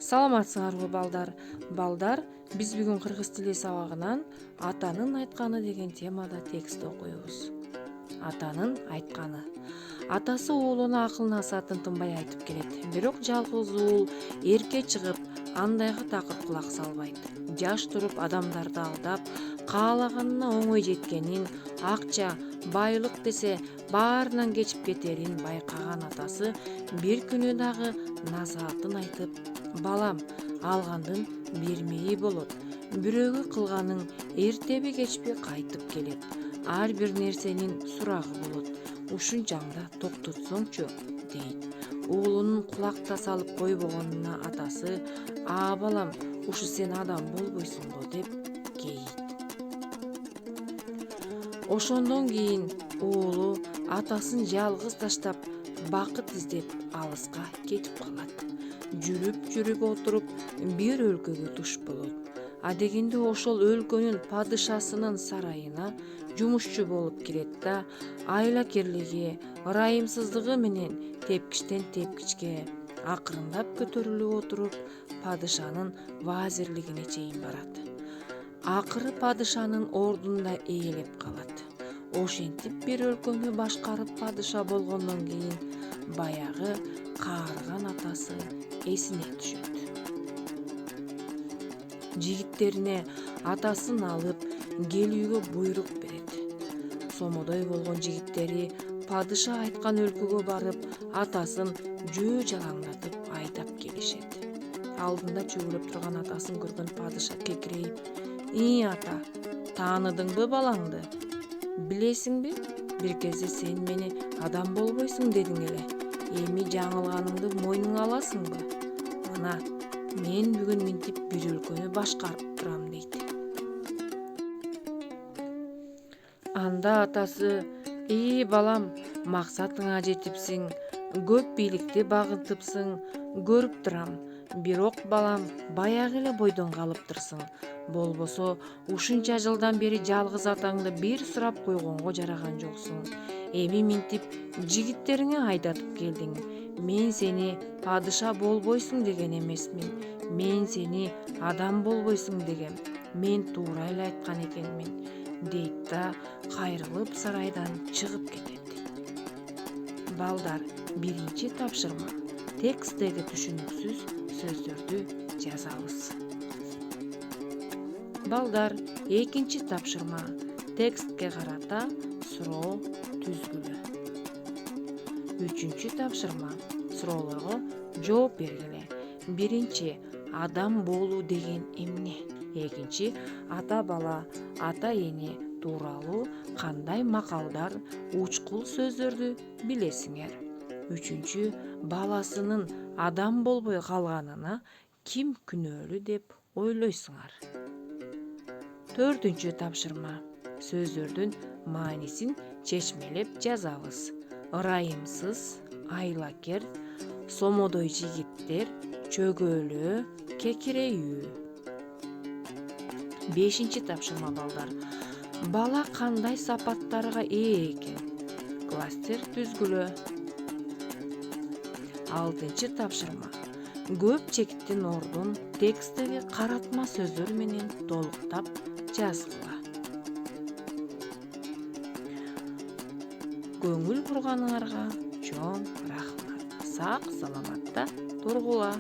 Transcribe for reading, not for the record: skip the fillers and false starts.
Саламатсыңарбы балдар? Балдар, биз бүгүн кыргыз тили сабагынан атанын айтканы деген темада текст окуйбуз. Атанын айтканы. Атасы уулуна акыл насаатын тынбай айтып келет. Бирок жалгыз уул эрке чыгып, андайга такыр кулак салбайт. Жаш туруп адамдарды алдап, каалаганына оңой жеткенин, акча, байлык десе баарынан кечип кетерин байкаган атасы бир күнү дагы насаатын айтып: "Балам, алгандын бермеи болот. Бирөөгө кылганың эртеби кечпи кайтып келет. Ар бир нерсенин сурагы болот. Ушунчаңда токтотсоңчу", дейт. Уулунун кулакта салып койбогонуна атасы: балам, ушу сен адам болбойсуң го", деп кейийт. Ошондон кийин уулу атасын жалгыз таштап, бакыт издеп алыска кетип калат. Жүрүп отуруп бир өлкөгө туш болот. Адегенде ошол өлкөнүн падышасынын сарайына жумушчу болуп кирет да, айлакерлиги, ырайымсыздыгы менен тепкичтен тепкичке акырындап көтөрүлүп отуруп, падышанын вазирлигине чейин барат. Акыры падышанын ордунда ээлеп калат. Ошентип бир өлкөнү башкарып падыша болгондон кийин баягы каарыган атасы эсине түшөт. Жигиттерине атасын алып келүүгө буйрук берет. Сомодой болгон жигиттери падыша айткан өлкөгө барып, атасын жөө жалаңдатып айдап келишет. Алдында чөгүлөп турган атасын көргөн падыша кекирейип: ата, тааныдыңбы балаңды? Билесиңби, бир кезде сен мени адам болбойсуң дедиң эле. Эми жаңылганыңды мойнуңа аласыңбы? Мына, мен бүгүн минтип бир өлкөнү башкарып турам", дейт. Анда атасы: балам, максатыңа жетипсиң, көп бийликти багынтыпсың, көрүп турам. Бирок балам, баягы эле бойдон калыптырсың. Болбосо ушунча жылдан бери жалгыз атаңды бир сурап койгонго жараган жоксуң. Эми минтип жигиттериңе айдатып келдиң. Мен сени падыша болбойсуң деген эмесмин. Мен сени адам болбойсуң дегем. Мен туура эле айткан экенмин", дейт да кайрылып сарайдан чыгып кетет. Балдар, биринчи тапшырма. Тексттеги түшүнүксүз сөздөрдү жазабыз. Балдар, экинчи тапшырма. Текстке карата суроо түзгүлө. Үчүнчү тапшырма. Суроолорго жооп бергиле. Биринчи, адам болуу деген эмне? Экинчи, ата бала, ата эне тууралуу кандай макалдар, учкул сөздөрдү билесиңер? Үчүнчү, баласынын адам болбой калганына ким күнөөлүү деп ойлойсуңар? Төртүнчү тапшырма. Сөздөрдүн маанисин чечмелеп жазабыз. Ырайымсыз, айлакер, сомодой жигиттер, чөгөөлөө, кекирейүү. Бешинчи тапшырма балдар. Бала кандай сапаттарга ээ экен? Кластер түзгүлө. Алтынчы тапшырма. Көп чектин ордун текстеги каратма сөздөр менен толуктап жазгыла. Көңүл бурганыңарга чоң рахмат. Сак саламатта тургула.